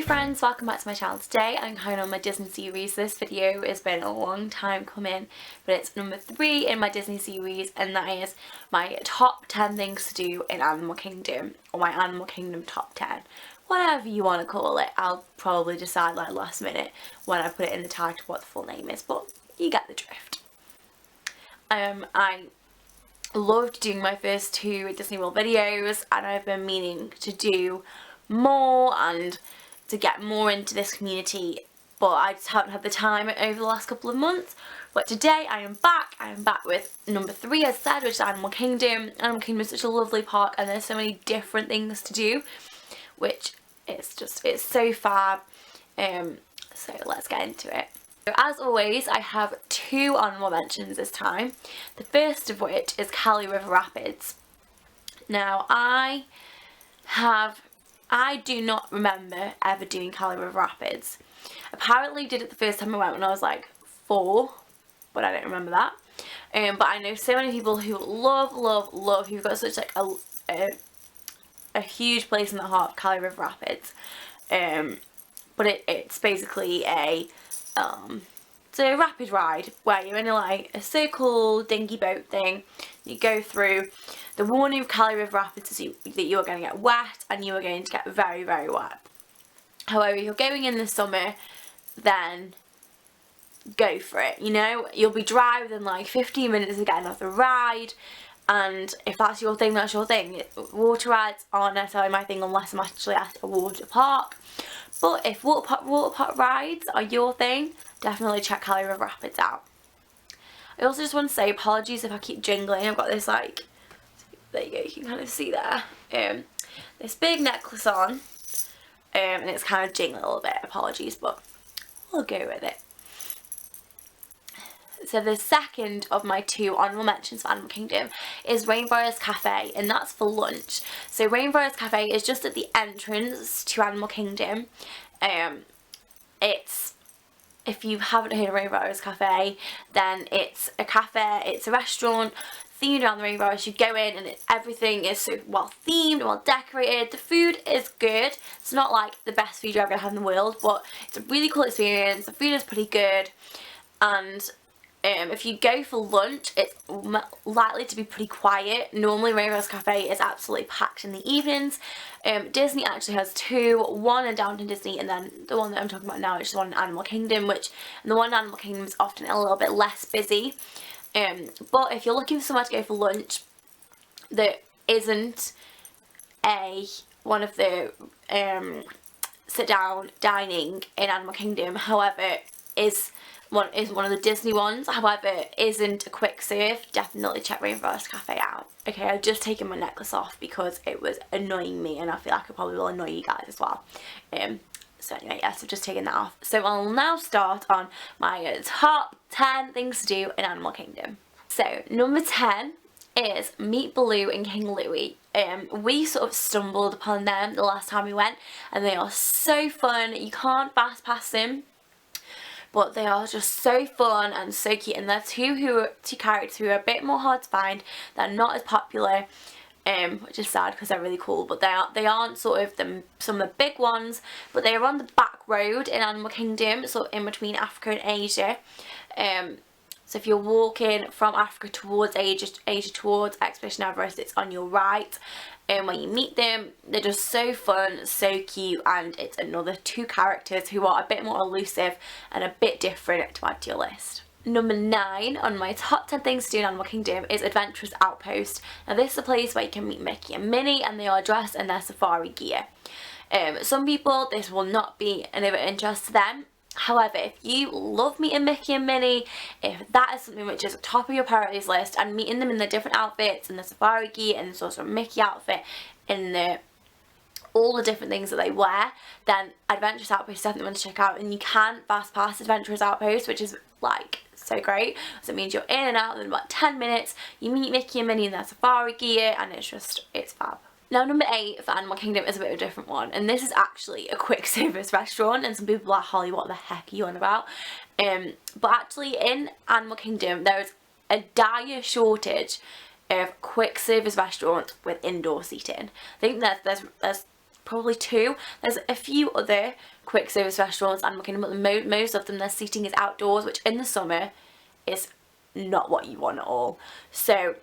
friends, welcome back to my channel. Today I'm carrying on my Disney series. This video has been a long time coming, but it's number 3 in my Disney series, and that is my top 10 things to do in Animal Kingdom, or my Animal Kingdom top 10. Whatever you want to call it. I'll probably decide like last minute when I put it in the title what the full name is, but you get the drift. I loved doing my first 2 Disney World videos, and I've been meaning to do more and to get more into this community, but I just haven't had the time over the last couple of months. But today I am back with number 3, as said, which is Animal Kingdom. Animal Kingdom is such a lovely park, and there's so many different things to do, which it's so fab. So let's get into it. So as always, I have 2 honourable mentions this time. The first of which is Kali River Rapids. Now I do not remember ever doing Kali River Rapids. Apparently did it the first time I went when I was like 4, but I don't remember that. But I know so many people who love, who've got such like a huge place in the heart of Kali River Rapids. But it's basically it's a rapid ride where you're in like a circle dinghy boat thing. You go through. The warning of Kali River Rapids is that you are going to get wet, and you are going to get very, very wet. However, if you're going in the summer, then go for it. You know, you'll be dry within like 15 minutes of getting off the ride, and if that's your thing, that's your thing. Water rides aren't necessarily my thing unless I'm actually at a water park. But if water park rides are your thing, definitely check Kali River Rapids out. I also just want to say apologies if I keep jingling. I've got this like, there you go, you can kind of see there, this big necklace on, and it's kind of jingling a little bit. Apologies, but we'll go with it. So the second of my 2 honourable mentions for Animal Kingdom is Rainforest Cafe, and that's for lunch. So Rainforest Cafe is just at the entrance to Animal Kingdom. If you haven't heard of Rainforest Cafe, then it's a cafe, it's a restaurant themed around the rainforest. You go in and everything is so well themed, well decorated. The food is good. It's not like the best food you're ever going to have in the world, but it's a really cool experience. The food is pretty good, and if you go for lunch, it's likely to be pretty quiet. Normally Rainforest Cafe is absolutely packed in the evenings. Disney actually has 2, one in Downton Disney, and then the one that I'm talking about now is one in Animal Kingdom, and the one in Animal Kingdom is often a little bit less busy. But if you're looking for somewhere to go for lunch that isn't one of the sit down dining in Animal Kingdom, however is one of the Disney ones, however isn't a quick serve, definitely check Rainforest Cafe out. Okay, I've just taken my necklace off because it was annoying me, and I feel like it probably will annoy you guys as well. So anyway, yes, I've just taken that off. So I'll now start on my top 10 things to do in Animal Kingdom. So number 10 is Meet Baloo and King Louie. We sort of stumbled upon them the last time we went, and they are so fun. You can't fast pass them, but they are just so fun and so cute, and they're two characters who are a bit more hard to find. They're not as popular, which is sad because they're really cool, but they aren't sort of some of the big ones, but they are on the back road in Animal Kingdom, sort of in between Africa and Asia. So if you're walking from Africa towards Asia towards Expedition Everest, it's on your right. And when you meet them, they're just so fun, so cute, and it's another 2 characters who are a bit more elusive and a bit different to add to your list. Number 9 on my top 10 things to do in Animal Kingdom is Adventurous Outpost. Now this is a place where you can meet Mickey and Minnie, and they are dressed in their safari gear. Some people, this will not be of interest to them. However, if you love meeting Mickey and Minnie, if that is something which is at the top of your priorities list, and meeting them in the different outfits, and the safari gear, and sort of Mickey outfit, in all the different things that they wear, then Adventurous Outpost is definitely one to check out. And you can fast pass Adventurous Outpost, which is like so great. So it means you're in and out in about 10 minutes. You meet Mickey and Minnie in their safari gear, and it's fab. Now number 8 for Animal Kingdom is a bit of a different one, and this is actually a quick service restaurant, and some people are like, Holly, what the heck are you on about? But actually in Animal Kingdom there is a dire shortage of quick service restaurants with indoor seating. I think there's probably 2. There's a few other quick service restaurants Animal Kingdom, but most of them, their seating is outdoors, which in the summer is not what you want at all. So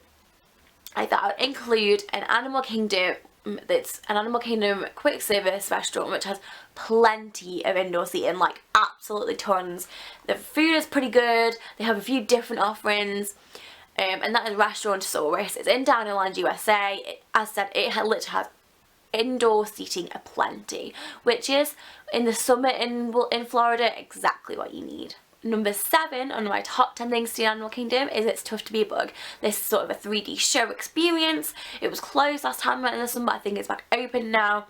I thought I'd include an Animal Kingdom. It's an Animal Kingdom quick service restaurant which has plenty of indoor seating, like absolutely tons. The food is pretty good. They have a few different offerings. And that is Restaurantosaurus. It's in Dinoland, USA. As said, it literally has indoor seating aplenty, which is in the summer in Florida exactly what you need. Number 7 on my top 10 things to do in Animal Kingdom is It's Tough to Be a Bug. This is sort of a 3D show experience. It was closed last time I went in the summer, but I think it's back open now.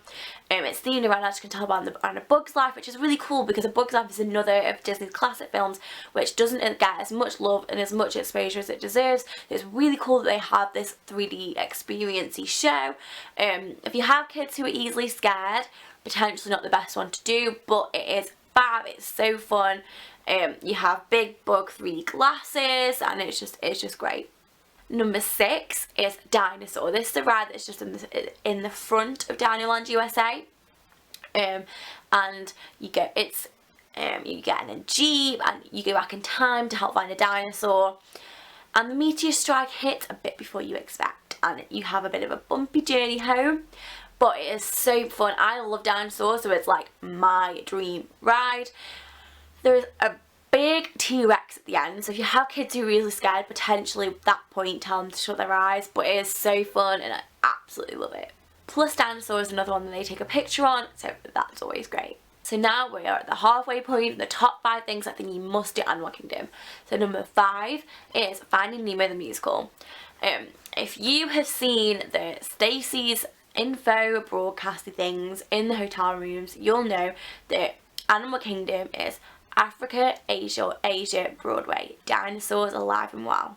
It's themed around, as you can tell, around A Bug's Life, which is really cool because A Bug's Life is another of Disney's classic films which doesn't get as much love and as much exposure as it deserves. It's really cool that they have this 3D experience-y show. If you have kids who are easily scared, potentially not the best one to do, but it is fab, it's so fun. You have big bug 3D glasses, and it's just great. Number 6 is Dinosaur. This is a ride that's just in the front of Dinoland, USA, and you get in a jeep and you go back in time to help find a dinosaur. And the meteor strike hits a bit before you expect, and you have a bit of a bumpy journey home. But it is so fun. I love dinosaurs, so it's like my dream ride. There is a big T-Rex at the end, so if you have kids who are really scared, potentially at that point tell them to shut their eyes, but it is so fun and I absolutely love it. Plus Dinosaur is another one that they take a picture on, so that's always great. So now we are at the halfway point, the top 5 things I think you must do at Animal Kingdom. So number 5 is Finding Nemo the musical. If you have seen the Stacy's info broadcasty things in the hotel rooms, you'll know that Animal Kingdom is Africa, Asia, Broadway. Dinosaurs alive and well.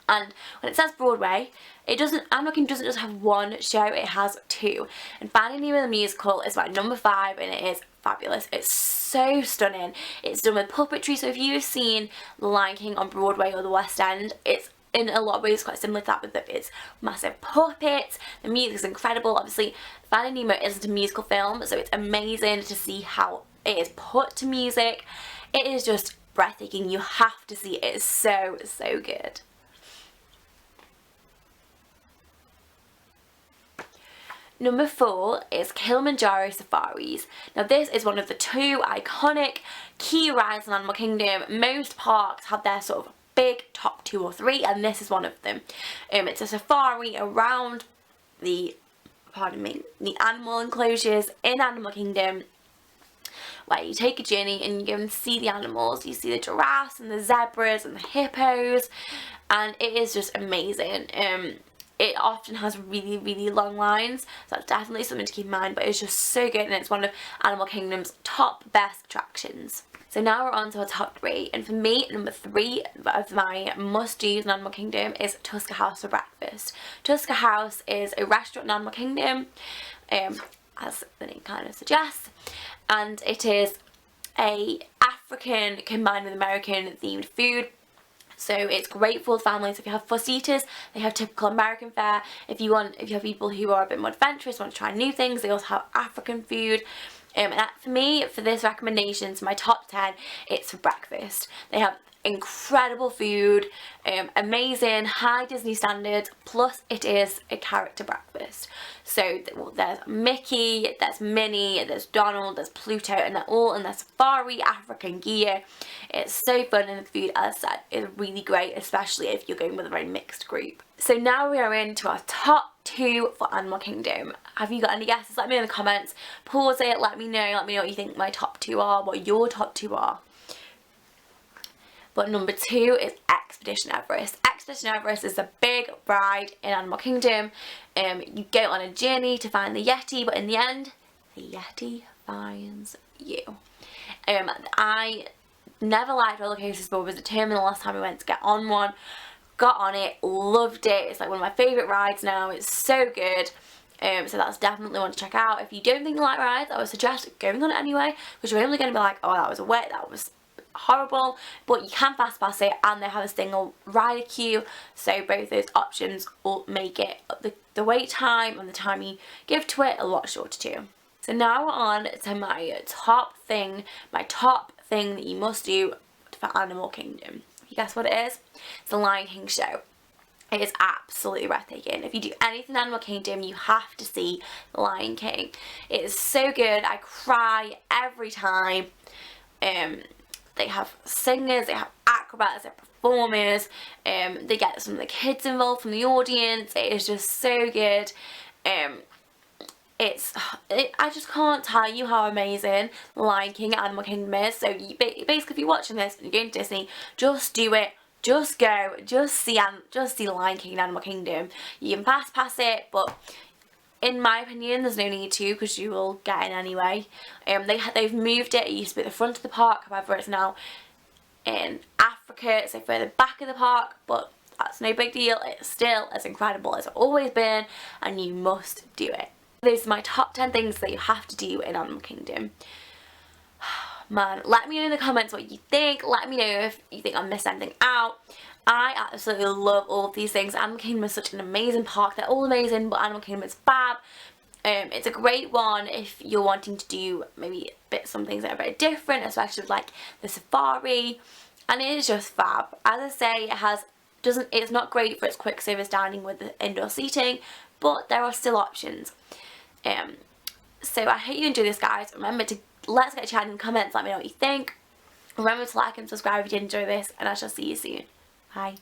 And when it says Broadway, Animal Kingdom doesn't just have one show, it has 2. And Finding Nemo the musical is my number 5, and it is fabulous. It's so stunning. It's done with puppetry, so if you've seen The Lion King on Broadway or the West End, it's in a lot of ways quite similar to that, with its massive puppets. The music is incredible. Obviously, Finding Nemo isn't a musical film, so it's amazing to see how it is put to music. It is just breathtaking. You have to see it. It is so, so good. Number 4 is Kilimanjaro Safaris. Now this is one of the 2 iconic key rides in Animal Kingdom. Most parks have their sort of big top 2 or 3, and this is one of them. It's a safari around the animal enclosures in Animal Kingdom, where you take a journey and you go and see the animals. You see the giraffes and the zebras and the hippos, and it is just amazing. It often has really, really long lines, so that's definitely something to keep in mind, but it's just so good, and it's one of Animal Kingdom's top best attractions. So now we're on to our top 3, and for me, number 3 of my must-dos in Animal Kingdom is Tusker House for breakfast. Tusker House is a restaurant in Animal Kingdom, as the name kind of suggests, and it is a African combined with American themed food. So it's great for families. If you have fuss eaters, they have typical American fare. If you have people who are a bit more adventurous, want to try new things, they also have African food. And for me, for this recommendation, so my top 10, it's for breakfast. They have incredible food, amazing, high Disney standards, plus it is a character breakfast. So there's Mickey, there's Minnie, there's Donald, there's Pluto, and they're all in their safari African gear. It's so fun, and the food, as I said, is really great, especially if you're going with a very mixed group. So now we are into our top 2 for Animal Kingdom. Have you got any guesses? Let me know in the comments. Pause it, let me know what you think my top 2 are, what your top 2 are. But number 2 is Expedition Everest. Expedition Everest is a big ride in Animal Kingdom. You go on a journey to find the Yeti, but in the end, the Yeti finds you. I never liked roller coasters, but was determined the last time I went to get on one. Got on it, loved it. It's like one of my favourite rides now. It's so good. So that's definitely one to check out. If you don't think you like rides, I would suggest going on it anyway, because you're only going to be like, oh, that was wet, that was horrible, but you can fast pass it, and they have a single rider queue, so both those options will make it the wait time and the time you give to it a lot shorter too. So now we're on to my top thing that you must do for Animal Kingdom. You guess what it is? It's the Lion King show. It is absolutely breathtaking. If you do anything in Animal Kingdom, you have to see The Lion King. It is so good. I cry every time. They have singers, they have acrobats, they have performers. They get some of the kids involved from the audience. It is just so good. I just can't tell you how amazing The Lion King and Animal Kingdom is. So basically, if you're watching this and you're going to Disney, just do it. Just go. Just see The Lion King and Animal Kingdom. You can fast pass it, but in my opinion, there's no need to, because you will get in anyway. They've moved it. It used to be at the front of the park, however, it's now in Africa, so further back of the park. But that's no big deal. It's still as incredible as it's always been, and you must do it. Those are my top 10 things that you have to do in Animal Kingdom. Man, let me know in the comments what you think. Let me know if you think I missed anything out. I absolutely love all of these things. Animal Kingdom is such an amazing park. They're all amazing, but Animal Kingdom is fab. It's a great one if you're wanting to do maybe some things that are very different, especially like the safari. And it is just fab. As I say, it's not great for its quick service dining with the indoor seating, but there are still options. So I hope you enjoy this, guys. Remember to let's get chatting in the comments. Let me know what you think. Remember to like and subscribe if you did enjoy this, and I shall see you soon. Bye.